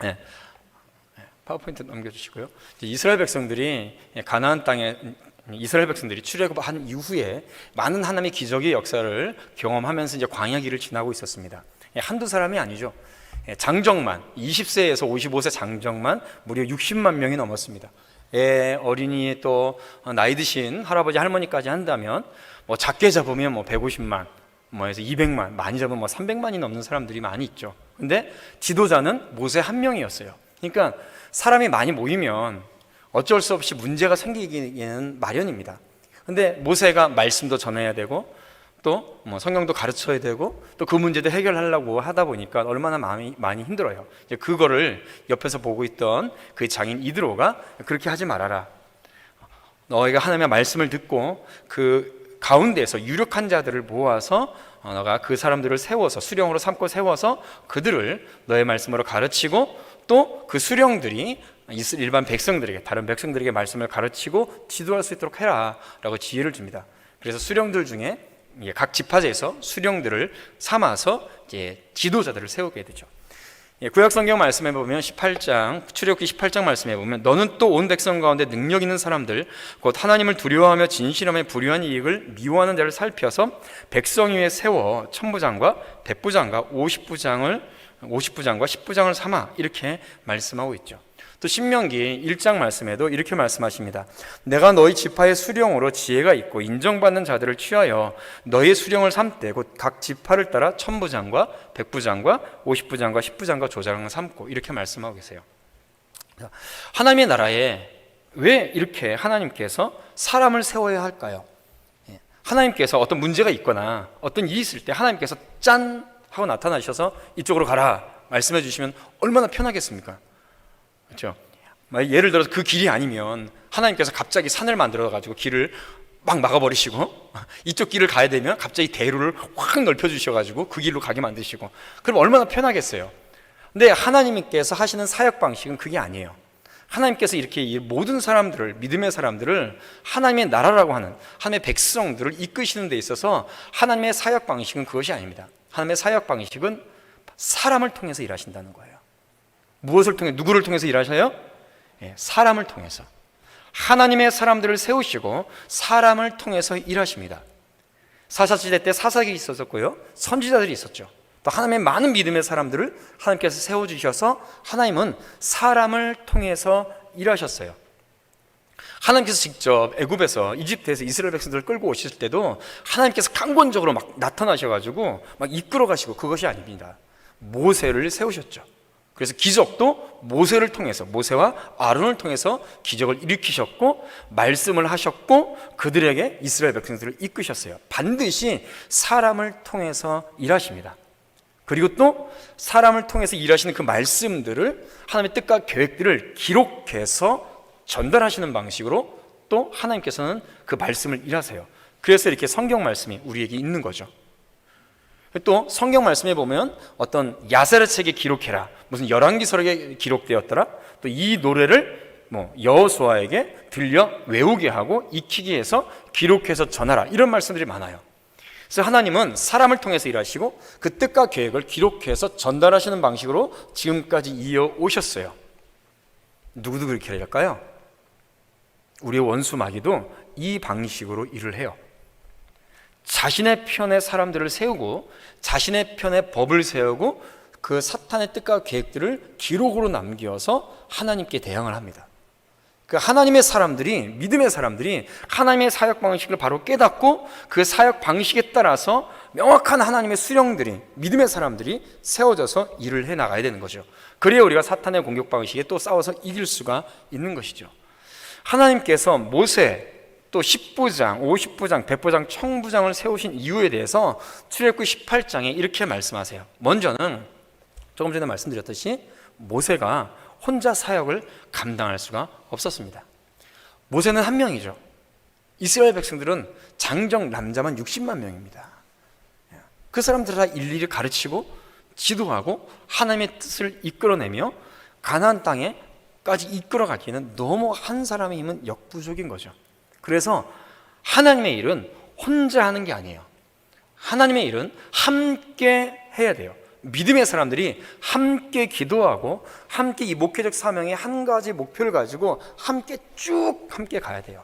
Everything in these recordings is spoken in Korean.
네. 파워포인트 넘겨주시고요. 이스라엘 백성들이 가나안 땅에 이스라엘 백성들이 출애굽한 이후에 많은 하나님의 기적의 역사를 경험하면서 이제 광야길을 지나고 있었습니다. 한두 사람이 아니죠. 장정만 20세에서 55세 장정만 무려 60만 명이 넘었습니다. 어린이 또 나이 드신 할아버지 할머니까지 한다면 뭐 작게 잡으면 뭐 150만 해서 200만, 많이 잡으면 뭐 300만이 넘는 사람들이 많이 있죠. 근데 지도자는 모세 한 명이었어요. 그러니까 사람이 많이 모이면 어쩔 수 없이 문제가 생기기는 마련입니다. 근데 모세가 말씀도 전해야 되고 또 뭐 성경도 가르쳐야 되고 또 그 문제도 해결하려고 하다 보니까 얼마나 많이 힘들어요. 이제 그거를 옆에서 보고 있던 그 장인 이드로가 그렇게 하지 말아라. 너희가 하나님의 말씀을 듣고 그 가운데에서 유력한 자들을 모아서 너가 그 사람들을 세워서 수령으로 삼고 세워서 그들을 너의 말씀으로 가르치고 또 그 수령들이 일반 백성들에게, 다른 백성들에게 말씀을 가르치고 지도할 수 있도록 해라 라고 지혜를 줍니다. 그래서 수령들 중에 각 지파제에서 수령들을 삼아서 이제 지도자들을 세우게 되죠. 구약 성경 말씀해 보면 18장 출애굽기 18장 말씀해 보면 너는 또 온 백성 가운데 능력 있는 사람들 곧 하나님을 두려워하며 진실함에 불의한 이익을 미워하는 자를 살펴서 백성 위에 세워 천부장과 백부장과 50부장과 10부장을 삼아 이렇게 말씀하고 있죠. 또 신명기 1장 말씀에도 이렇게 말씀하십니다. 내가 너희 지파의 수령으로 지혜가 있고 인정받는 자들을 취하여 너희 수령을 삼되 곧 각 지파를 따라 천부장과 백부장과 50부장과 10부장과 조장을 삼고 이렇게 말씀하고 계세요. 하나님의 나라에 왜 이렇게 하나님께서 사람을 세워야 할까요? 하나님께서 어떤 문제가 있거나 어떤 일이 있을 때 하나님께서 짠 하고 나타나셔서 이쪽으로 가라 말씀해 주시면 얼마나 편하겠습니까? 그렇죠? 예를 들어서 그 길이 아니면 하나님께서 갑자기 산을 만들어 가지고 길을 막 막아버리시고 이쪽 길을 가야 되면 갑자기 대로를 확 넓혀 주셔가지고 그 길로 가게 만드시고 그럼 얼마나 편하겠어요. 근데 하나님께서 하시는 사역 방식은 그게 아니에요. 하나님께서 이렇게 모든 사람들을, 믿음의 사람들을 하나님의 나라라고 하는 하나님의 백성들을 이끄시는 데 있어서 하나님의 사역 방식은 그것이 아닙니다. 하나님의 사역 방식은 사람을 통해서 일하신다는 거예요. 무엇을 통해, 누구를 통해서 일하셔요? 사람을 통해서. 하나님의 사람들을 세우시고 사람을 통해서 일하십니다. 사사시대 때 사사기 있었고요, 선지자들이 있었죠. 또 하나님의 많은 믿음의 사람들을 하나님께서 세워주셔서 하나님은 사람을 통해서 일하셨어요. 하나님께서 직접 애굽에서, 이집트에서 이스라엘 백성들을 끌고 오실 때도 하나님께서 강권적으로 막 나타나셔가지고 막 이끌어 가시고 그것이 아닙니다. 모세를 세우셨죠. 그래서 기적도 모세를 통해서, 모세와 아론을 통해서 기적을 일으키셨고 말씀을 하셨고 그들에게 이스라엘 백성들을 이끄셨어요. 반드시 사람을 통해서 일하십니다. 그리고 또 사람을 통해서 일하시는 그 말씀들을, 하나님의 뜻과 계획들을 기록해서 전달하시는 방식으로 또 하나님께서는 그 말씀을 일하세요. 그래서 이렇게 성경 말씀이 우리에게 있는 거죠. 또 성경 말씀에 보면 어떤 야세르 책에 기록해라, 무슨 열왕기설에 기록되었더라, 또 이 노래를 여호수아에게 들려 외우게 하고 익히게 해서 기록해서 전하라, 이런 말씀들이 많아요. 그래서 하나님은 사람을 통해서 일하시고 그 뜻과 계획을 기록해서 전달하시는 방식으로 지금까지 이어오셨어요. 누구도 그렇게 할까요? 우리의 원수 마귀도 이 방식으로 일을 해요. 자신의 편의 사람들을 세우고 자신의 편의 법을 세우고 그 사탄의 뜻과 계획들을 기록으로 남겨서 하나님께 대항을 합니다. 그 하나님의 사람들이, 믿음의 사람들이 하나님의 사역 방식을 바로 깨닫고 그 사역 방식에 따라서 명확한 하나님의 수령들이, 믿음의 사람들이 세워져서 일을 해 나가야 되는 거죠. 그래야 우리가 사탄의 공격 방식에 또 싸워서 이길 수가 있는 것이죠. 하나님께서 모세, 또 10부장, 50부장, 100부장, 1000부장을 세우신 이유에 대해서 출애굽기 18장에 이렇게 말씀하세요. 먼저는 조금 전에 말씀드렸듯이 모세가 혼자 사역을 감당할 수가 없었습니다. 모세는 한 명이죠. 이스라엘 백성들은 장정 남자만 60만 명입니다. 그 사람들을 다 일일이 가르치고 지도하고 하나님의 뜻을 이끌어내며 가나안 땅에까지 이끌어가기에는 너무 한 사람의 힘은 역부족인 거죠. 그래서 하나님의 일은 혼자 하는 게 아니에요. 하나님의 일은 함께 해야 돼요. 믿음의 사람들이 함께 기도하고 함께 이 목회적 사명의 한 가지 목표를 가지고 함께 쭉 함께 가야 돼요.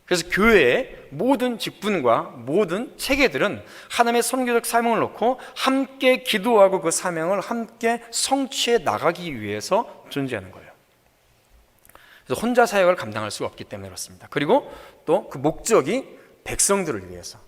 그래서 교회의 모든 직분과 모든 체계들은 하나님의 선교적 사명을 놓고 함께 기도하고 그 사명을 함께 성취해 나가기 위해서 존재하는 거예요. 그래서 혼자 사역을 감당할 수가 없기 때문에 그렇습니다. 그리고 또 그 목적이 백성들을 위해서,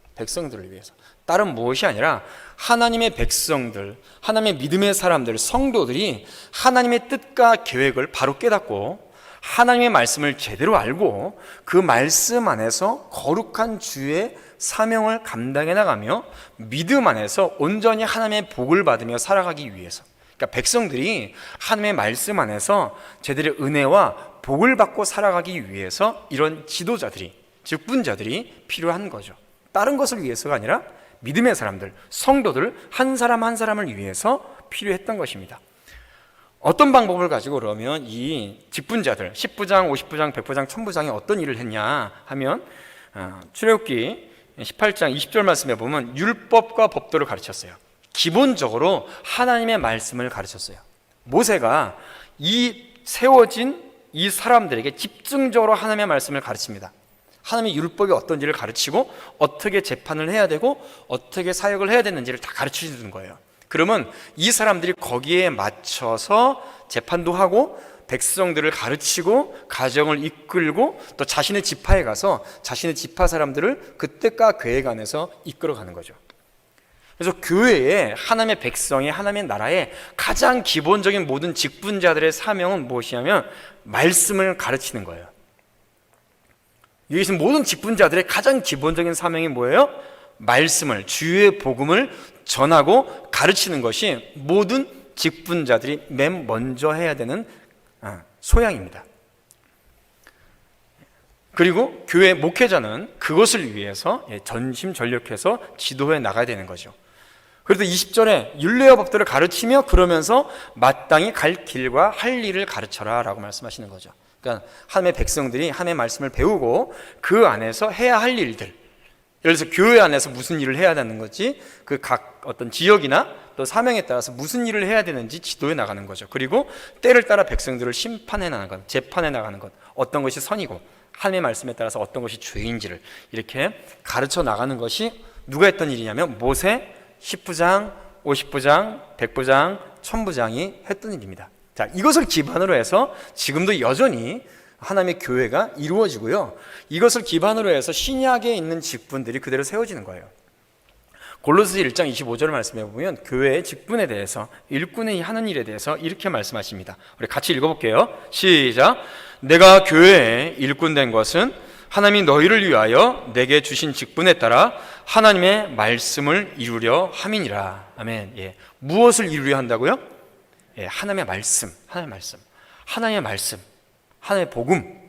다른 무엇이 아니라 하나님의 백성들, 하나님의 믿음의 사람들, 성도들이 하나님의 뜻과 계획을 바로 깨닫고 하나님의 말씀을 제대로 알고 그 말씀 안에서 거룩한 주의 사명을 감당해 나가며 믿음 안에서 온전히 하나님의 복을 받으며 살아가기 위해서, 그러니까 백성들이 하나님의 말씀 안에서 제대로 은혜와 복을 받고 살아가기 위해서 이런 지도자들이, 직분자들이 필요한 거죠. 다른 것을 위해서가 아니라 믿음의 사람들, 성도들 한 사람 한 사람을 위해서 필요했던 것입니다. 어떤 방법을 가지고 그러면 이 직분자들 10부장, 50부장, 100부장, 1000부장이 어떤 일을 했냐 하면 출애굽기 18장 20절 말씀에 보면 율법과 법도를 가르쳤어요. 기본적으로 하나님의 말씀을 가르쳤어요. 모세가 이 세워진 이 사람들에게 집중적으로 하나님의 말씀을 가르칩니다. 하나님의 율법이 어떤지를 가르치고 어떻게 재판을 해야 되고 어떻게 사역을 해야 되는지를 다 가르쳐 주는 거예요. 그러면 이 사람들이 거기에 맞춰서 재판도 하고 백성들을 가르치고 가정을 이끌고 또 자신의 지파에 가서 자신의 지파 사람들을 그 뜻과 계획 안에서 이끌어가는 거죠. 그래서 교회에 하나님의 백성의 하나님의 나라의 가장 기본적인 모든 직분자들의 사명은 무엇이냐면 말씀을 가르치는 거예요. 여기 있는 모든 직분자들의 가장 기본적인 사명이 뭐예요? 말씀을, 주의 복음을 전하고 가르치는 것이 모든 직분자들이 맨 먼저 해야 되는 소양입니다. 그리고 교회 목회자는 그것을 위해서 전심전력해서 지도해 나가야 되는 거죠. 그래도 20절에 율례와 법도를 가르치며 그러면서 마땅히 갈 길과 할 일을 가르쳐라 라고 말씀하시는 거죠. 그러니까 하나님의 백성들이 하나님의 말씀을 배우고 그 안에서 해야 할 일들, 예를 들어서 교회 안에서 무슨 일을 해야 되는 건지, 그 각 어떤 지역이나 또 사명에 따라서 무슨 일을 해야 되는지 지도해 나가는 거죠. 그리고 때를 따라 백성들을 심판해 나가는 것, 재판해 나가는 것, 어떤 것이 선이고 하나님의 말씀에 따라서 어떤 것이 죄인지를 이렇게 가르쳐 나가는 것이 누가 했던 일이냐면 모세, 10부장, 50부장, 100부장, 1000부장이 했던 일입니다. 자, 이것을 기반으로 해서 지금도 여전히 하나님의 교회가 이루어지고요. 이것을 기반으로 해서 신약에 있는 직분들이 그대로 세워지는 거예요. 골로새 1장 25절 말씀해 보면 교회의 직분에 대해서, 일꾼이 하는 일에 대해서 이렇게 말씀하십니다. 우리 같이 읽어볼게요. 시작. 내가 교회에 일꾼 된 것은 하나님이 너희를 위하여 내게 주신 직분에 따라 하나님의 말씀을 이루려 함이니라. 아멘. 예. 무엇을 이루려 한다고요? 예, 하나님의 말씀, 하나님의 복음,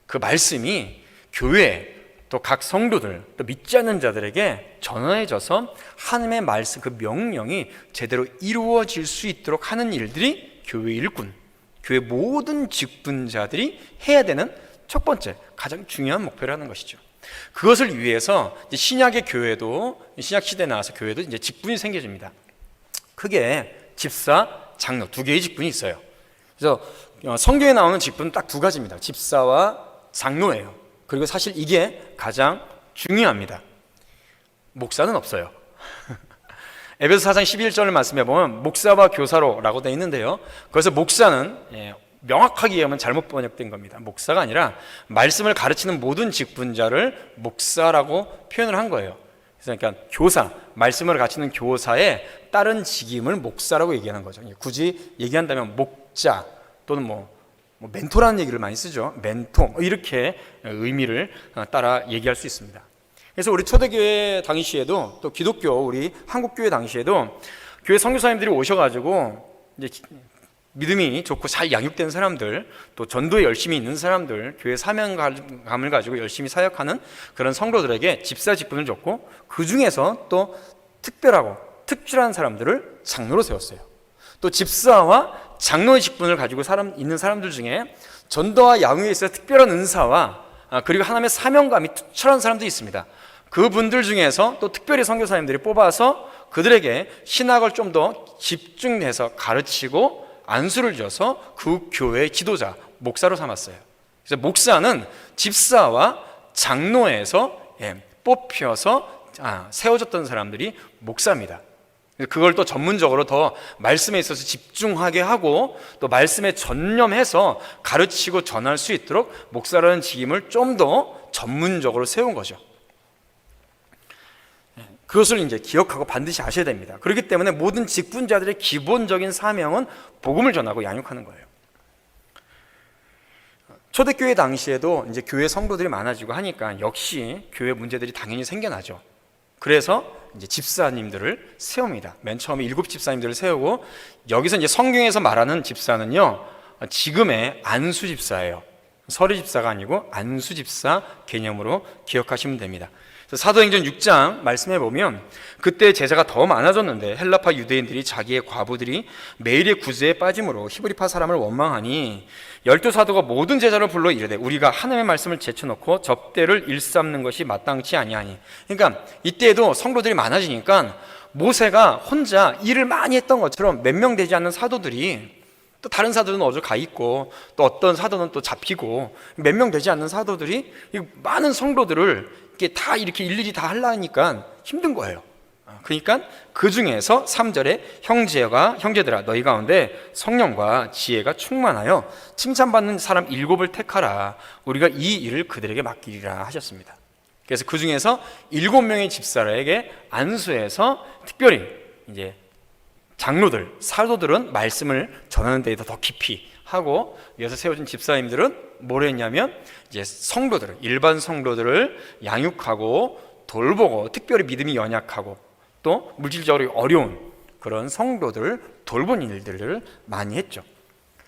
그 말씀이 교회 또 각 성도들 또 믿지 않는 자들에게 전해져서 하나님의 말씀, 그 명령이 제대로 이루어질 수 있도록 하는 일들이 교회 일꾼, 교회 모든 직분자들이 해야 되는 첫 번째 가장 중요한 목표라는 것이죠. 그것을 위해서 신약의 교회도, 신약 시대에 나와서 교회도 이제 직분이 생겨집니다. 크게 집사, 장로 두 개의 직분이 있어요. 그래서 성경에 나오는 직분은 딱 두 가지입니다. 집사와 장로예요. 그리고 사실 이게 가장 중요합니다. 목사는 없어요. 에베소 4장 11절 말씀해 보면 목사와 교사로라고 되어 있는데요. 그래서 목사는 명확하게 얘기하면 잘못 번역된 겁니다. 목사가 아니라 말씀을 가르치는 모든 직분자를 목사라고 표현을 한 거예요. 그러니까 교사, 말씀을 가르치는 교사의 다른 직임을 목사라고 얘기하는 거죠. 굳이 얘기한다면 목자 또는 멘토라는 얘기를 많이 쓰죠. 멘토, 이렇게 의미를 따라 얘기할 수 있습니다. 그래서 우리 초대교회 당시에도 또 기독교 우리 한국교회 당시에도 교회 선교사님들이 오셔가지고 이제 믿음이 좋고 잘 양육된 사람들, 또 전도에 열심히 있는 사람들, 교회 사명감을 가지고 열심히 사역하는 그런 성도들에게 집사 직분을 줬고, 그 중에서 또 특별한 사람들을 장로로 세웠어요. 또 집사와 장로의 직분을 가지고 있는 사람들 중에 전도와 양육에 있어서 특별한 은사와 그리고 하나님의 사명감이 투철한 사람도 있습니다. 그분들 중에서 또 특별히 선교사님들이 뽑아서 그들에게 신학을 좀 더 집중해서 가르치고 안수를 줘서 그 교회의 지도자, 목사로 삼았어요. 그래서 목사는 집사와 장로에서 뽑혀서 세워졌던 사람들이 목사입니다. 그걸 또 전문적으로 더 말씀에 있어서 집중하게 하고 또 말씀에 전념해서 가르치고 전할 수 있도록 목사라는 직임을 좀 더 전문적으로 세운 거죠. 그것을 이제 기억하고 반드시 아셔야 됩니다. 그렇기 때문에 모든 직분자들의 기본적인 사명은 복음을 전하고 양육하는 거예요. 초대교회 당시에도 이제 교회 성도들이 많아지고 하니까 역시 교회 문제들이 당연히 생겨나죠. 그래서 이제 집사님들을 세웁니다. 맨 처음에 7 집사님들을 세우고, 여기서 이제 성경에서 말하는 집사는요, 지금의 안수 집사예요. 서리 집사가 아니고 안수 집사 개념으로 기억하시면 됩니다. 사도행전 6장 말씀해 보면 그때 제자가 더 많아졌는데 헬라파 유대인들이 자기의 과부들이 매일의 구제에 빠짐으로 히브리파 사람을 원망하니 12사도가 모든 제자를 불러 이르되 우리가 하나님의 말씀을 제쳐놓고 접대를 일삼는 것이 마땅치 아니하니. 그러니까 이때에도 성도들이 많아지니까 모세가 혼자 일을 많이 했던 것처럼 몇 명 되지 않는 사도들이, 또 다른 사도는 어디 가 있고 또 어떤 사도는 또 잡히고, 몇 명 되지 않는 사도들이 많은 성도들을 이렇게 일일이 다 하려니까 힘든 거예요. 그러니까 그 중에서 3절에 형제들아 너희 가운데 성령과 지혜가 충만하여 칭찬받는 사람 7을 택하라. 우리가 이 일을 그들에게 맡기리라 하셨습니다. 그래서 그 중에서 7명의 집사에게 안수해서 특별히 이제 장로들, 사도들은 말씀을 전하는 데에도 더 깊이 하고, 여기서 세워진 집사님들은 뭘 했냐면 이제 성도들을, 일반 성도들을 양육하고 돌보고, 특별히 믿음이 연약하고 또 물질적으로 어려운 그런 성도들을 돌본 일들을 많이 했죠.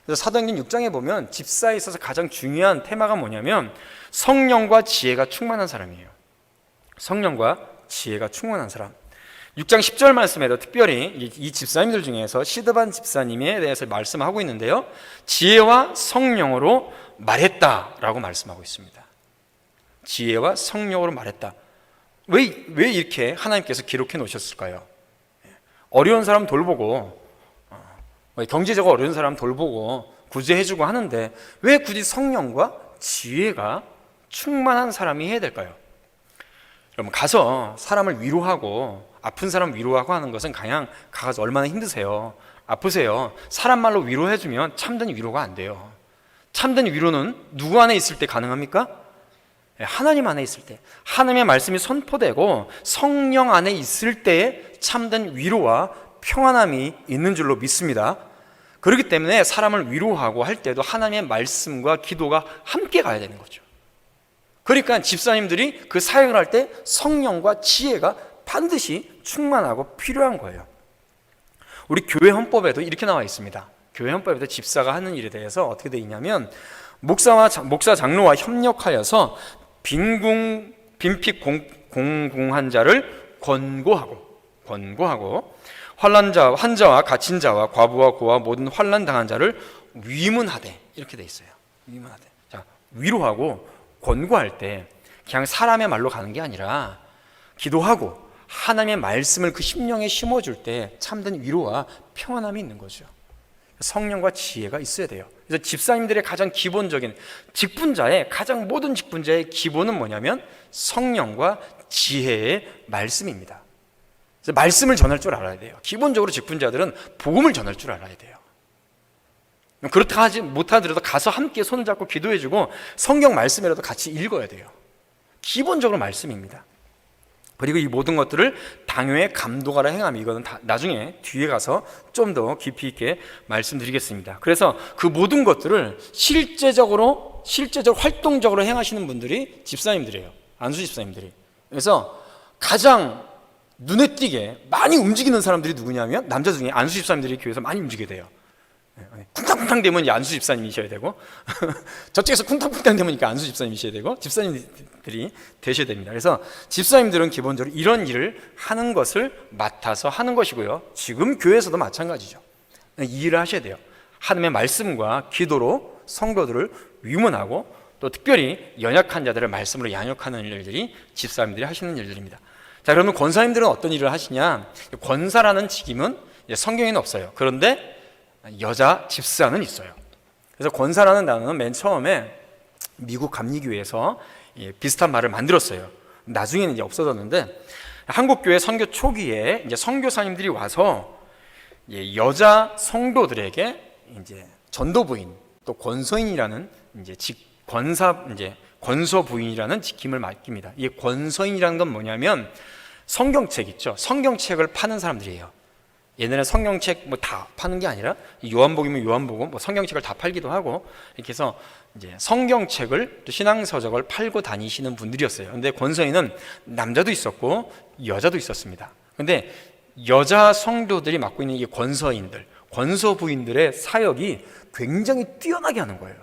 그래서 사도행전 6장에 보면 집사에 있어서 가장 중요한 테마가 뭐냐면 성령과 지혜가 충만한 사람이에요. 성령과 지혜가 충만한 사람. 6장 10절 말씀에도 특별히 이 집사님들 중에서 시드반 집사님에 대해서 말씀하고 있는데요, 지혜와 성령으로 말했다라고 말씀하고 있습니다. 지혜와 성령으로 말했다. 왜 이렇게 하나님께서 기록해 놓으셨을까요? 어려운 사람 돌보고, 경제적으로 어려운 사람 돌보고 구제해주고 하는데 왜 굳이 성령과 지혜가 충만한 사람이 해야 될까요? 여러분, 가서 사람을 위로하고 아픈 사람 위로하고 하는 것은 그냥 가서 얼마나 힘드세요? 아프세요? 사람 말로 위로해주면 참된 위로가 안 돼요. 참된 위로는 누구 안에 있을 때 가능합니까? 하나님 안에 있을 때, 하나님의 말씀이 선포되고 성령 안에 있을 때에 참된 위로와 평안함이 있는 줄로 믿습니다. 그렇기 때문에 사람을 위로하고 할 때도 하나님의 말씀과 기도가 함께 가야 되는 거죠. 그러니까 집사님들이 그 사역을 할 때 성령과 지혜가 반드시 충만하고 필요한 거예요. 우리 교회 헌법에도 이렇게 나와 있습니다. 교회 헌법에도 집사가 하는 일에 대해서 어떻게 되어 있냐면 목사 장로와 협력하여서 빈핍 공공한 자를 권고하고 환자와 갇힌 자와 과부와 고아 모든 환난 당한 자를 위문하되, 이렇게 돼 있어요. 위문하되. 자, 위로하고 권고할 때 그냥 사람의 말로 가는 게 아니라 기도하고 하나님의 말씀을 그 심령에 심어줄 때 참된 위로와 평안함이 있는 거죠. 성령과 지혜가 있어야 돼요. 그래서 집사님들의 가장 기본적인 직분자의 가장 모든 직분자의 기본은 뭐냐면 성령과 지혜의 말씀입니다. 그래서 말씀을 전할 줄 알아야 돼요. 기본적으로 직분자들은 복음을 전할 줄 알아야 돼요. 그렇다 하지 못하더라도 가서 함께 손을 잡고 기도해주고 성경 말씀이라도 같이 읽어야 돼요. 기본적으로 말씀입니다. 그리고 이 모든 것들을 당회의 감독하라 행함, 이거는 나중에 뒤에 가서 좀 더 깊이 있게 말씀드리겠습니다. 그래서 그 모든 것들을 실제적으로 활동적으로 행하시는 분들이 집사님들이에요. 안수 집사님들이. 그래서 가장 눈에 띄게 많이 움직이는 사람들이 누구냐면 남자 중에 안수 집사님들이 교회에서 많이 움직이게 돼요. 쿵탕쿵탕 되면 안수 집사님이셔야 되고 저쪽에서 쿵탕쿵탕 되면 안수 집사님이셔야 되고 집사님들이 되셔야 됩니다. 그래서 집사님들은 기본적으로 이런 일을 하는 것을 맡아서 하는 것이고요. 지금 교회에서도 마찬가지죠. 이 일을 하셔야 돼요. 하나님의 말씀과 기도로 성도들을 위문하고 또 특별히 연약한 자들을 말씀으로 양육하는 일들이 집사님들이 하시는 일들입니다. 자, 그러면 권사님들은 어떤 일을 하시냐? 권사라는 직임은 성경에는 없어요. 그런데 여자 집사는 있어요. 그래서 권사라는 단어는 맨 처음에 미국 감리교회에서 비슷한 말을 만들었어요. 나중에는 이제 없어졌는데, 한국교회 선교 초기에 이제 선교사님들이 와서 여자 성도들에게 이제 전도부인 또 권서인이라는 이제 권서부인이라는 직임을 맡깁니다. 이 권서인이라는 건 뭐냐면 성경책 있죠. 성경책을 파는 사람들이에요. 옛날에 성경책 뭐 다 파는 게 아니라 요한복음이면 요한복음, 뭐 성경책을 다 팔기도 하고 이렇게 해서 이제 성경책을 또 신앙서적을 팔고 다니시는 분들이었어요. 근데 권서인은 남자도 있었고 여자도 있었습니다. 근데 여자 성도들이 맡고 있는 이 권서인들, 권서부인들의 사역이 굉장히 뛰어나게 하는 거예요.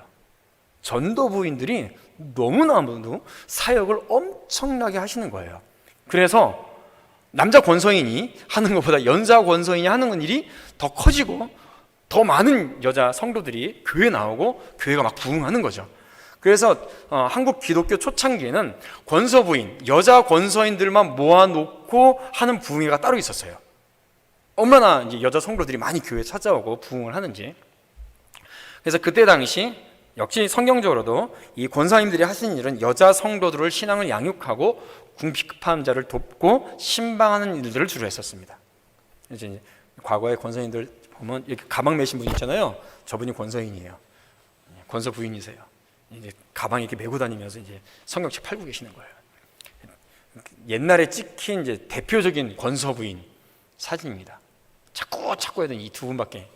전도부인들이 너무나도 사역을 엄청나게 하시는 거예요. 그래서 남자 권서인이 하는 것보다 여자 권서인이 하는 일이 더 커지고 더 많은 여자 성도들이 교회에 나오고 교회가 막 부흥하는 거죠. 그래서 한국 기독교 초창기에는 권서부인, 여자 권서인들만 모아놓고 하는 부흥회가 따로 있었어요. 얼마나 이제 여자 성도들이 많이 교회에 찾아오고 부흥을 하는지. 그래서 그때 당시 역시 성경적으로도 이 권사님들이 하신 일은 여자 성도들을 신앙을 양육하고 궁핍한 자를 돕고 신방하는 일들을 주로 했었습니다. 이제 과거의 권사님들 보면 이렇게 가방 메신 분 있잖아요. 저분이 권서인이에요. 권서 부인이세요. 이제 가방 이렇게 메고 다니면서 이제 성경책 팔고 계시는 거예요. 옛날에 찍힌 이제 대표적인 권서 부인 사진입니다. 자꾸 하던 이 두 분밖에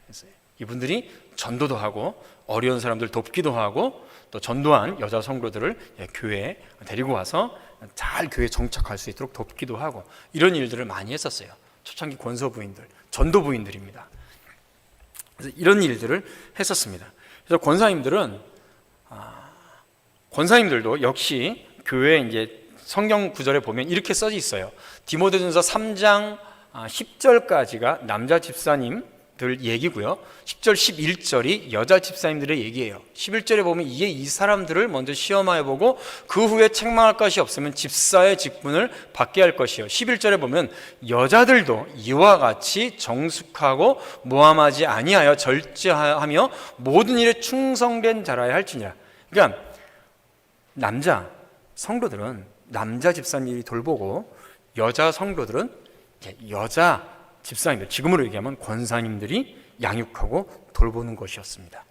했어요. 이분들이 전도도 하고 어려운 사람들 돕기도 하고 또 전도한 여자 성도들을 교회에 데리고 와서 잘 교회에 정착할 수 있도록 돕기도 하고 이런 일들을 많이 했었어요. 초창기 권서부인들, 전도부인들입니다. 그래서 이런 일들을 했었습니다. 그래서 권사님들도 역시 교회에 이제 성경 구절에 보면 이렇게 써져 있어요. 디모데전서 3장 10절까지가 남자 집사님들 얘기고요. 10절 11절이 여자 집사님들의 얘기예요. 11절에 보면 이에 이 사람들을 먼저 시험하여 보고 그 후에 책망할 것이 없으면 집사의 직분을 받게 할 것이요. 11절에 보면 여자들도 이와 같이 정숙하고 모함하지 아니하여 절제하며 모든 일에 충성된 자라야 할지니라. 그러니까 남자 성도들은 남자 집사님이 돌보고 여자 성도들은 여자 집사님들, 지금으로 얘기하면 권사님들이 양육하고 돌보는 것이었습니다.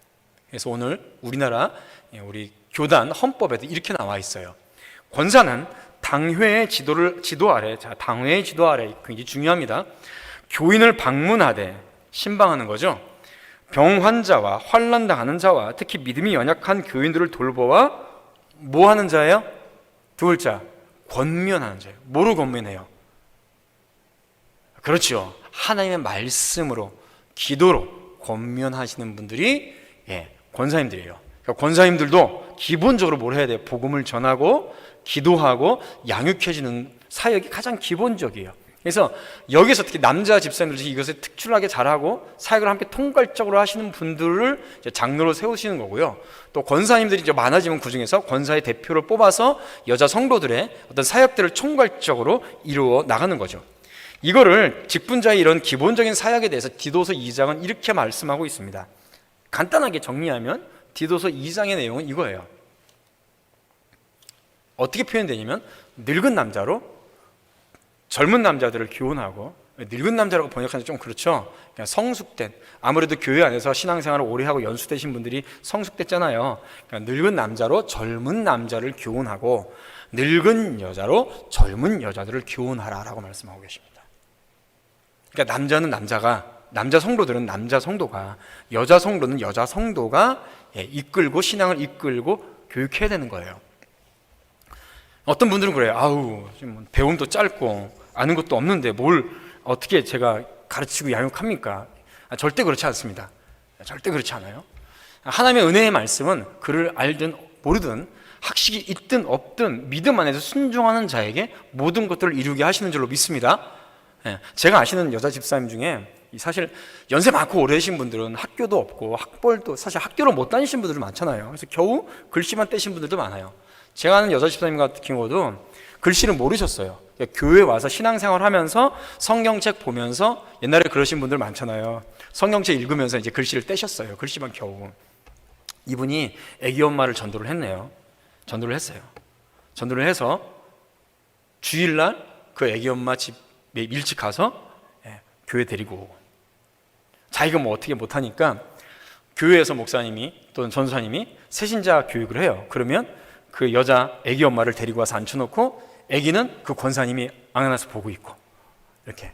그래서 오늘 우리나라 우리 교단 헌법에도 이렇게 나와 있어요. 권사는 당회의 지도 아래, 당회의 지도 아래 굉장히 중요합니다. 교인을 방문하되 신방하는 거죠. 병 환자와 환난 당하는 자와 특히 믿음이 연약한 교인들을 돌보아 뭐 하는 자예요? 두 글자, 권면하는 자예요. 뭐로 권면해요? 그렇죠. 하나님의 말씀으로, 기도로 권면하시는 분들이 권사님들이에요. 그러니까 권사님들도 기본적으로 뭘 해야 돼요? 복음을 전하고 기도하고 양육해주는 사역이 가장 기본적이에요. 그래서 여기서 특히 남자 집사님들이 이것을 특출나게 잘하고 사역을 함께 통괄적으로 하시는 분들을 장로로 세우시는 거고요. 또 권사님들이 이제 많아지면 그 중에서 권사의 대표를 뽑아서 여자 성도들의 어떤 사역들을 총괄적으로 이루어 나가는 거죠. 이거를 직분자의 이런 기본적인 사역에 대해서 디도서 2장은 이렇게 말씀하고 있습니다. 간단하게 정리하면 디도서 2장의 내용은 이거예요. 어떻게 표현되냐면 늙은 남자로 젊은 남자들을 교훈하고, 늙은 남자라고 번역하는 좀 그렇죠. 그냥 성숙된, 아무래도 교회 안에서 신앙생활을 오래 하고 연수되신 분들이 성숙됐잖아요. 그러니까 늙은 남자로 젊은 남자를 교훈하고 늙은 여자로 젊은 여자들을 교훈하라라고 말씀하고 계십니다. 그러니까 남자는 남자가, 남자 성도들은 남자 성도가, 여자 성도는 여자 성도가 이끌고 신앙을 이끌고 교육해야 되는 거예요. 어떤 분들은 그래요. 아우, 배움도 짧고 아는 것도 없는데 뭘 어떻게 제가 가르치고 양육합니까? 절대 그렇지 않습니다. 절대 그렇지 않아요. 하나님의 은혜의 말씀은 그를 알든 모르든 학식이 있든 없든 믿음 안에서 순종하는 자에게 모든 것들을 이루게 하시는 줄로 믿습니다. 제가 아시는 여자 집사님 중에 사실 연세 많고 오래 되신 분들은 학교도 없고 학벌도 사실 학교를 못 다니신 분들도 많잖아요. 그래서 겨우 글씨만 떼신 분들도 많아요. 제가 아는 여자 집사님 같은 경우도 글씨를 모르셨어요. 교회 와서 신앙생활 하면서 성경책 보면서, 옛날에 그러신 분들 많잖아요. 성경책 읽으면서 이제 글씨를 떼셨어요. 글씨만 겨우. 이분이 아기 엄마를 전도를 했네요. 전도를 했어요. 전도를 해서 주일날 그 아기 엄마 집에 일찍 가서 교회 데리고 오고, 자기가 뭐 어떻게 못하니까 교회에서 목사님이 또는 전도사님이 새신자 교육을 해요. 그러면 그 여자 아기 엄마를 데리고 와서 앉혀놓고 아기는 그 권사님이 안아서 보고 있고, 이렇게.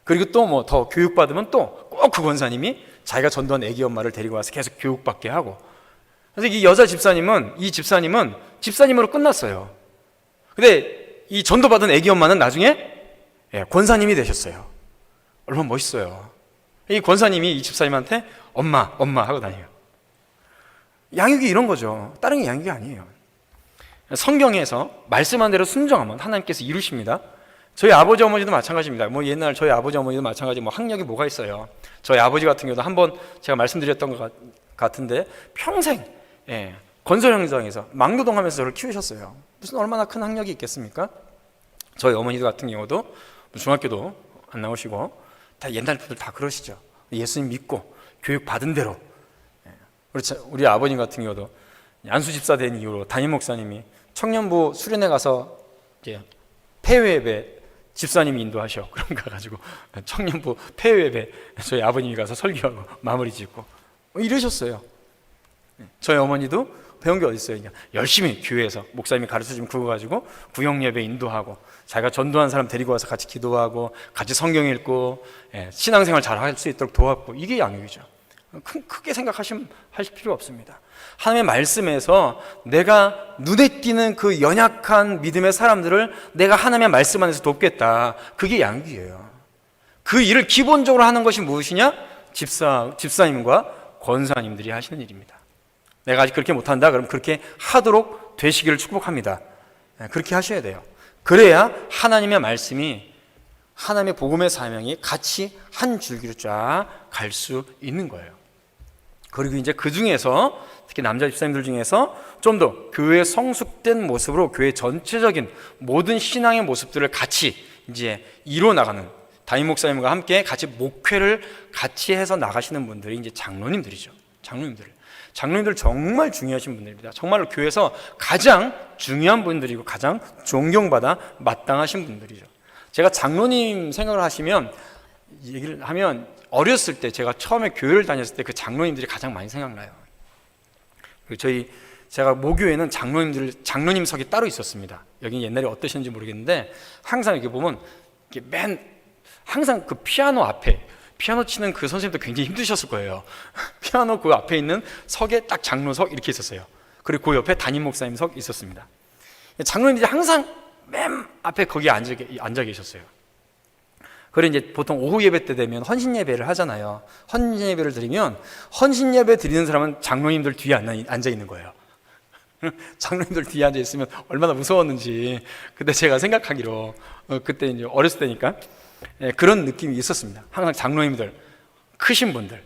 그리고 또 뭐 더 교육받으면 또 꼭 그 권사님이 자기가 전도한 아기 엄마를 데리고 와서 계속 교육받게 하고. 그래서 이 여자 집사님은 집사님으로 끝났어요. 근데 이 전도받은 아기 엄마는 나중에 권사님이 되셨어요. 얼마나 멋있어요. 이 권사님이 이 집사님한테 엄마 하고 다녀요. 양육이 이런 거죠. 다른 게 양육이 아니에요. 성경에서 말씀한 대로 순종하면 하나님께서 이루십니다. 저희 아버지 어머니도 마찬가지입니다. 뭐 옛날 저희 아버지 어머니도 마찬가지, 뭐 학력이 뭐가 있어요. 저희 아버지 같은 경우도 한번 제가 말씀드렸던 것 같은데 평생 건설 현장에서 막노동하면서 저를 키우셨어요. 무슨 얼마나 큰 학력이 있겠습니까? 저희 어머니 같은 경우도 중학교도 안 나오시고, 다 옛날 분들 다 그러시죠. 예수님 믿고 교육 받은 대로. 우리 아버님 같은 경우도 안수 집사 된 이후로 담임 목사님이 청년부 수련회 가서 폐회 예배 집사님이 인도하셔. 그럼 가가지고 청년부 폐회 예배 저희 아버님이 가서 설교하고 마무리 짓고 이러셨어요. 저희 어머니도 배운 게 어디 있어요? 그냥 열심히 교회에서 목사님이 가르쳐주면 그거 가지고 구역 예배 인도하고, 자기가 전도한 사람 데리고 와서 같이 기도하고 같이 성경 읽고 신앙생활 잘 할 수 있도록 도왔고, 이게 양육이죠. 크게 생각하실 필요 없습니다. 하나님의 말씀에서 내가 눈에 띄는 그 연약한 믿음의 사람들을 내가 하나님의 말씀 안에서 돕겠다. 그게 양육이에요. 그 일을 기본적으로 하는 것이 무엇이냐? 집사님과 권사님들이 하시는 일입니다. 내가 아직 그렇게 못한다? 그럼 그렇게 하도록 되시기를 축복합니다. 그렇게 하셔야 돼요. 그래야 하나님의 말씀이, 하나님의 복음의 사명이 같이 한 줄기로 쫙 갈 수 있는 거예요. 그리고 이제 그 중에서 특히 남자 집사님들 중에서 좀 더 교회의 성숙된 모습으로 교회 전체적인 모든 신앙의 모습들을 같이 이제 이루어 나가는, 담임 목사님과 함께 같이 목회를 같이 해서 나가시는 분들이 이제 장로님들이죠. 장로님들 정말 중요하신 분들입니다. 정말로 교회에서 가장 중요한 분들이고 가장 존경받아 마땅하신 분들이죠. 제가 장로님 생각을 하시면, 얘기를 하면 어렸을 때 제가 처음에 교회를 다녔을 때 그 장로님들이 가장 많이 생각나요. 제가 모교에는 장로님석이 따로 있었습니다. 여기 옛날에 어떠셨는지 모르겠는데 항상 이렇게 보면 항상 그 피아노 앞에 피아노 치는 그 선생님도 굉장히 힘드셨을 거예요. 피아노 그 앞에 있는 석에 딱 장로석 이렇게 있었어요. 그리고 그 옆에 담임 목사님 석 있었습니다. 장로님들이 항상 맨 앞에 거기에 앉아 계셨어요. 그리고 이제 보통 오후 예배 때 되면 헌신 예배를 하잖아요. 헌신 예배를 드리면 헌신 예배 드리는 사람은 장로님들 뒤에 앉아 있는 거예요. 장로님들 뒤에 앉아 있으면 얼마나 무서웠는지 그때 제가 생각하기로, 그때 이제 어렸을 때니까 그런 느낌이 있었습니다. 항상 장로님들, 크신 분들.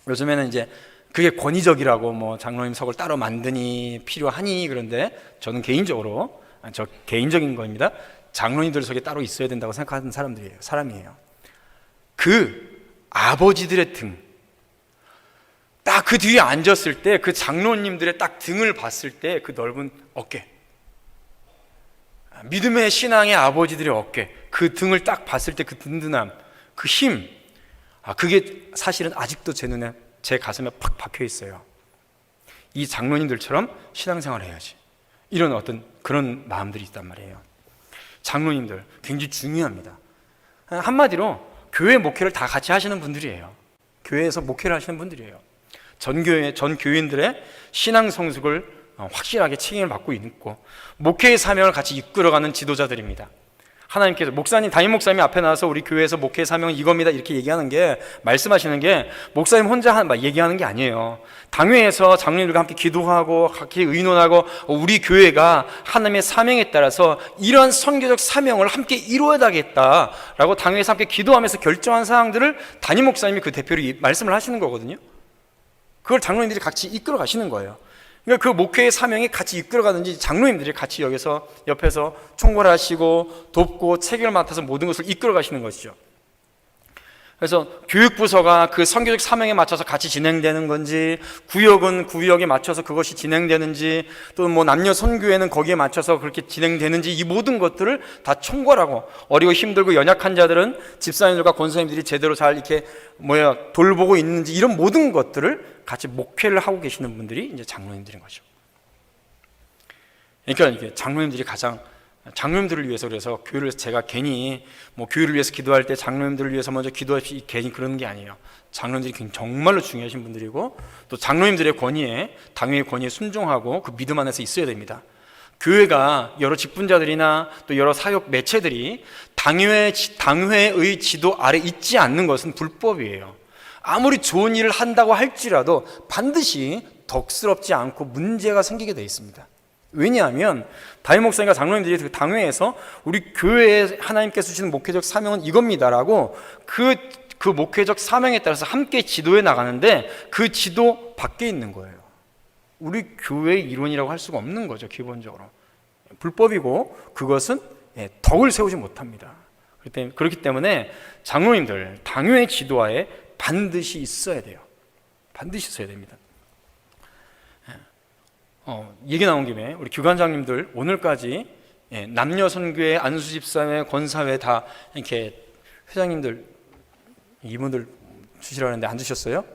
요즘에는 이제 그게 권위적이라고 뭐 장로님석을 따로 만드니 필요하니, 그런데 저는 개인적으로, 저 개인적인 겁니다. 장로님들 속에 따로 있어야 된다고 생각하는 사람이에요. 그 아버지들의 등, 딱 그 뒤에 앉았을 때 그 장로님들의 딱 등을 봤을 때 그 넓은 어깨, 믿음의 신앙의 아버지들의 어깨, 그 등을 딱 봤을 때 그 든든함, 그 힘, 그게 사실은 아직도 제 눈에, 제 가슴에 팍 박혀 있어요. 이 장로님들처럼 신앙생활을 해야지, 이런 어떤 그런 마음들이 있단 말이에요. 장로님들 굉장히 중요합니다. 한마디로 교회 목회를 다 같이 하시는 분들이에요. 교회에서 목회를 하시는 분들이에요. 전 교인들의 신앙 성숙을 확실하게 책임을 맡고 있고, 목회의 사명을 같이 이끌어가는 지도자들입니다. 하나님께서 담임 목사님이 앞에 나와서 우리 교회에서 목회의 사명은 이겁니다 이렇게 얘기하는 게, 말씀하시는 게 목사님 혼자 얘기하는 게 아니에요. 당회에서 장로님들과 함께 기도하고 같이 의논하고 우리 교회가 하나님의 사명에 따라서 이러한 선교적 사명을 함께 이루어야겠다라고 당회에서 함께 기도하면서 결정한 사항들을 담임 목사님이 그 대표로 말씀을 하시는 거거든요. 그걸 장로님들이 같이 이끌어 가시는 거예요. 그러니까 그 목회의 사명이 같이 이끌어가든지 장로님들이 같이 여기서 옆에서 총괄하시고 돕고 체계를 맡아서 모든 것을 이끌어가시는 것이죠. 그래서 교육부서가 그 선교적 사명에 맞춰서 같이 진행되는 건지, 구역은 구역에 맞춰서 그것이 진행되는지, 또 뭐 남녀 선교회는 거기에 맞춰서 그렇게 진행되는지, 이 모든 것들을 다 총괄하고, 어리고 힘들고 연약한 자들은 집사님들과 권사님들이 제대로 잘 이렇게 돌보고 있는지, 이런 모든 것들을 같이 목회를 하고 계시는 분들이 이제 장로님들인 거죠. 그러니까 이게 장로님들을 위해서, 그래서 교회를 제가 괜히 교회를 위해서 기도할 때 장로님들을 위해서 먼저 기도할지 괜히 그러는 게 아니에요. 장로님들이 정말로 중요하신 분들이고, 또 장로님들의 권위에, 당회의 권위에 순종하고 그 믿음 안에서 있어야 됩니다. 교회가 여러 직분자들이나 또 여러 사역 매체들이 당회의 지도 아래 있지 않는 것은 불법이에요. 아무리 좋은 일을 한다고 할지라도 반드시 덕스럽지 않고 문제가 생기게 되어 있습니다. 왜냐하면 담임 목사님과 장로님들이 그 당회에서 우리 교회에 하나님께서 주시는 목회적 사명은 이겁니다라고 그 목회적 사명에 따라서 함께 지도해 나가는데, 그 지도 밖에 있는 거예요. 우리 교회의 이론이라고 할 수가 없는 거죠. 기본적으로 불법이고, 그것은 덕을 세우지 못합니다. 그렇기 때문에 장로님들 당회의 지도하에 반드시 있어야 돼요. 반드시 있어야 됩니다. 얘기 나온 김에 우리 교관장님들 오늘까지 남녀 선교회, 안수 집사회, 권사회 다 이렇게 회장님들 이분들 주시라고 했는데 안 주셨어요?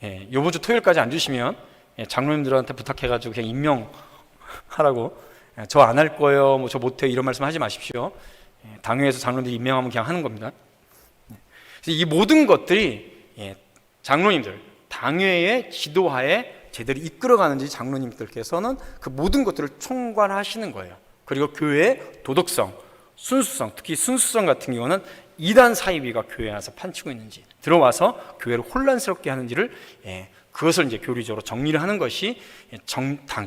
이번 주 토요일까지 안 주시면 장로님들한테 부탁해가지고 그냥 임명하라고, 저 안 할 거예요, 저 못해요, 이런 말씀 하지 마십시오. 당회에서 장로님들이 임명하면 그냥 하는 겁니다. 이 모든 것들이 장로님들 당회의 지도하에 제대로 이끌어가는지 장로님들께서는 그 모든 것들을 총괄하시는 거예요. 그리고 교회의 도덕성, 순수성, 특히 순수성 같은 경우는 이단 사이비가 교회에 와서 판치고 있는지, 들어와서 교회를 혼란스럽게 하는지를 그것을 이제 교리적으로 정리를 하는 것이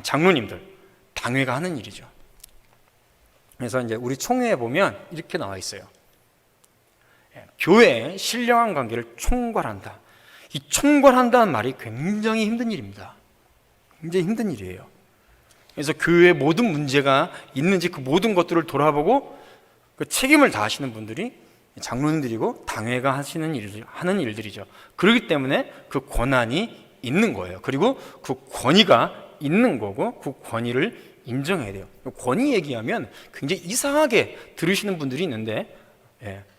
장로님들, 당회가 하는 일이죠. 그래서 이제 우리 총회에 보면 이렇게 나와 있어요. 교회의 신령한 관계를 총괄한다. 이 총괄한다는 말이 굉장히 힘든 일입니다. 굉장히 힘든 일이에요. 그래서 교회에 모든 문제가 있는지 그 모든 것들을 돌아보고 그 책임을 다하시는 분들이 장로님들이고 당회가 하는 일들이죠. 그렇기 때문에 그 권한이 있는 거예요. 그리고 그 권위가 있는 거고, 그 권위를 인정해야 돼요. 권위 얘기하면 굉장히 이상하게 들으시는 분들이 있는데,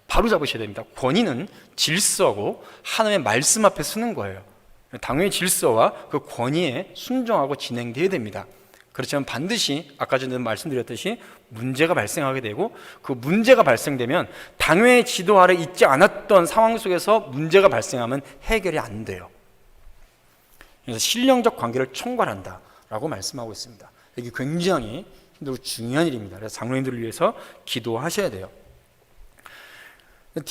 바로 잡으셔야 됩니다. 권위는 질서고 하나님의 말씀 앞에 서는 거예요. 당연히 질서와 그 권위에 순종하고 진행되어야 됩니다. 그렇지만 반드시 아까 전에 말씀드렸듯이 문제가 발생하게 되고, 그 문제가 발생되면 당회의 지도 아래 있지 않았던 상황 속에서 문제가 발생하면 해결이 안 돼요. 그래서 신령적 관계를 총괄한다라고 말씀하고 있습니다. 이게 굉장히 힘들고 중요한 일입니다. 그래서 장로님들을 위해서 기도하셔야 돼요.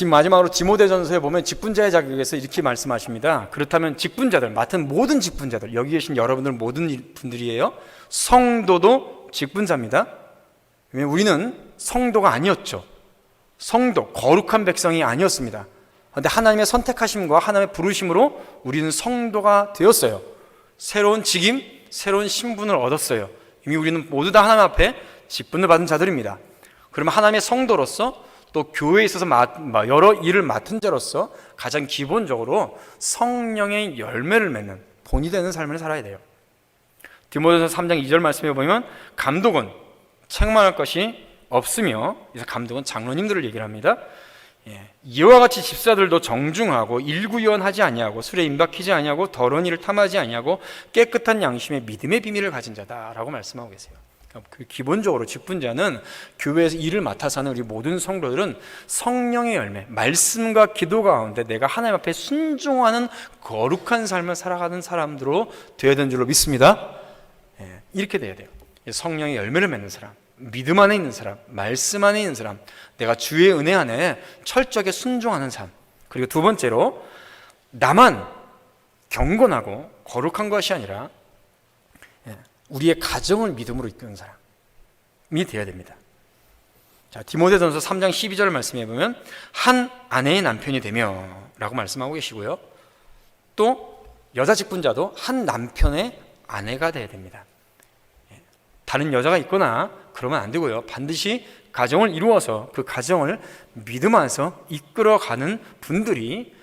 마지막으로 디모데전서에 보면 직분자의 자격에서 이렇게 말씀하십니다. 그렇다면 직분자들, 맡은 모든 직분자들, 여기 계신 여러분들 모든 분들이에요. 성도도 직분자입니다. 왜냐하면 우리는 성도가 아니었죠. 성도, 거룩한 백성이 아니었습니다. 그런데 하나님의 선택하심과 하나님의 부르심으로 우리는 성도가 되었어요. 새로운 직임, 새로운 신분을 얻었어요. 이미 우리는 모두 다 하나님 앞에 직분을 받은 자들입니다. 그러면 하나님의 성도로서, 또 교회에 있어서 여러 일을 맡은 자로서 가장 기본적으로 성령의 열매를 맺는 본이 되는 삶을 살아야 돼요. 디모데전서 3장 2절 말씀에 보면 감독은 책망할 것이 없으며, 그래서 감독은 장로님들을 얘기를 합니다. 이와 같이 집사들도 정중하고 일구연하지 아니하고 술에 임박히지 아니하고 더러운 일을 탐하지 아니하고 깨끗한 양심의 믿음의 비밀을 가진 자다라고 말씀하고 계세요. 그 기본적으로 직분자는 교회에서 일을 맡아서 하는 우리 모든 성도들은 성령의 열매, 말씀과 기도 가운데 내가 하나님 앞에 순종하는 거룩한 삶을 살아가는 사람들로 되어야 되는 줄로 믿습니다. 이렇게 돼야 돼요. 성령의 열매를 맺는 사람, 믿음 안에 있는 사람, 말씀 안에 있는 사람, 내가 주의 은혜 안에 철저하게 순종하는 삶. 그리고 두 번째로 나만 경건하고 거룩한 것이 아니라 우리의 가정을 믿음으로 이끄는 사람이 되어야 됩니다. 자, 디모데전서 3장 12절 말씀해 보면 한 아내의 남편이 되며 라고 말씀하고 계시고요. 또 여자 직분자도 한 남편의 아내가 돼야 됩니다. 다른 여자가 있거나 그러면 안 되고요. 반드시 가정을 이루어서 그 가정을 믿음 안에서 이끌어가는 분들이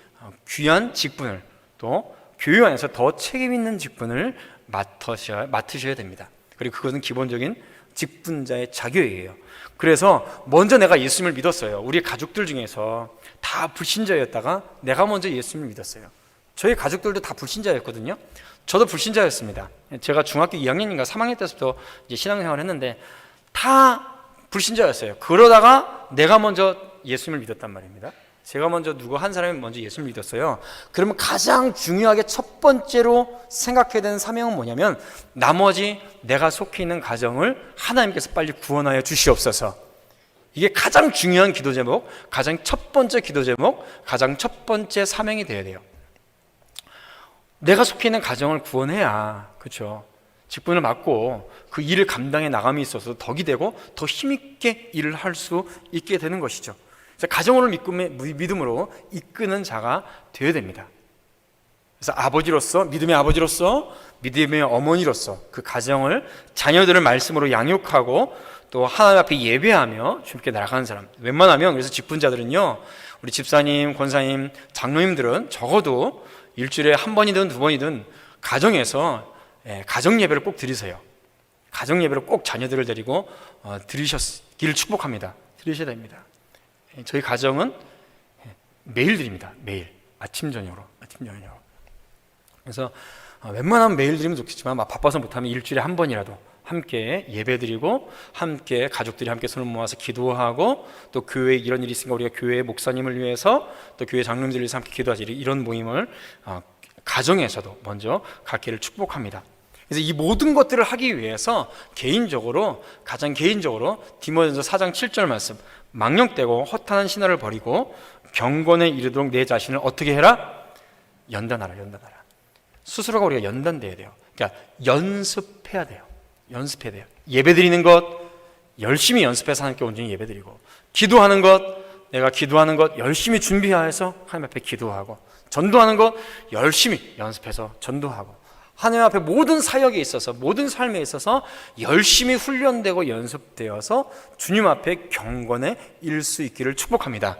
귀한 직분을, 또 교회 안에서 더 책임 있는 직분을 맡으셔야 됩니다. 그리고 그것은 기본적인 직분자의 자격이에요. 그래서 먼저 내가 예수님을 믿었어요. 우리 가족들 중에서 다 불신자였다가 내가 먼저 예수님을 믿었어요. 저희 가족들도 다 불신자였거든요. 저도 불신자였습니다. 제가 중학교 2학년인가 3학년 때부터 이제 신앙생활을 했는데 다 불신자였어요. 그러다가 내가 먼저 예수님을 믿었단 말입니다. 제가 먼저 누구 한 사람이 먼저 예수님을 믿었어요. 그러면 가장 중요하게 첫 번째로 생각해야 되는 사명은 뭐냐면, 나머지 내가 속해 있는 가정을 하나님께서 빨리 구원하여 주시옵소서. 이게 가장 중요한 기도 제목, 가장 첫 번째 기도 제목, 가장 첫 번째 사명이 되어야 돼요. 내가 속해 있는 가정을 구원해야, 그렇죠, 직분을 맡고 그 일을 감당해 나감이 있어서 덕이 되고 더 힘있게 일을 할 수 있게 되는 것이죠. 그래서 가정을 믿음으로 이끄는 자가 되어야 됩니다. 그래서 아버지로서, 믿음의 아버지로서, 믿음의 어머니로서 그 가정을, 자녀들을 말씀으로 양육하고 또 하나님 앞에 예배하며 주님께 나아가는 사람. 웬만하면, 그래서 직분자들은요, 우리 집사님, 권사님, 장로님들은 적어도 일주일에 한 번이든 두 번이든 가정에서 가정 예배를 꼭 드리세요. 가정 예배를 꼭 자녀들을 데리고 드리셨기를 축복합니다. 드리셔야 됩니다. 저희 가정은 매일 드립니다. 매일 아침 저녁으로. 그래서 웬만하면 매일 드리면 좋겠지만 바빠서 못하면 일주일에 한 번이라도 함께 예배드리고, 함께 가족들이 함께 손을 모아서 기도하고, 또 교회에 이런 일이 있으니까 우리가 교회 목사님을 위해서, 또 교회 장로님들을 위해서 함께 기도하지, 이런 모임을 가정에서도 먼저 갖기를 축복합니다. 그래서 이 모든 것들을 하기 위해서 가장 개인적으로 디모데전서 4장 7절 말씀, 망령되고 허탄한 신화를 버리고 경건에 이르도록 내 자신을 어떻게 해라? 연단하라. 스스로가 우리가 연단돼야 돼요. 그러니까 연습해야 돼요. 예배드리는 것 열심히 연습해서 하나님께 온전히 예배드리고, 기도하는 것, 내가 기도하는 것 열심히 준비해서 하나님 앞에 기도하고, 전도하는 것 열심히 연습해서 전도하고, 하나님 앞에 모든 사역에 있어서, 모든 삶에 있어서 열심히 훈련되고 연습되어서 주님 앞에 경건에 이를 수 있기를 축복합니다.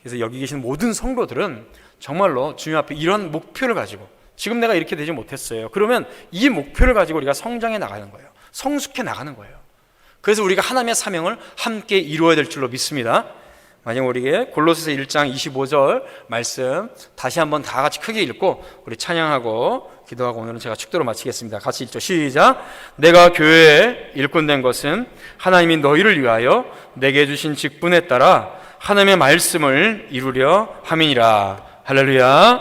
그래서 여기 계신 모든 성도들은 정말로 주님 앞에 이런 목표를 가지고, 지금 내가 이렇게 되지 못했어요. 그러면 이 목표를 가지고 우리가 성장해 나가는 거예요. 성숙해 나가는 거예요. 그래서 우리가 하나님의 사명을 함께 이루어야 될 줄로 믿습니다. 만약 우리에게 골로새서 1장 25절 말씀 다시 한번 다 같이 크게 읽고 우리 찬양하고 기도하고 오늘은 제가 축도로 마치겠습니다. 같이 읽죠. 시작. 내가 교회에 일꾼된 것은 하나님이 너희를 위하여 내게 주신 직분에 따라 하나님의 말씀을 이루려 함이니라. 할렐루야.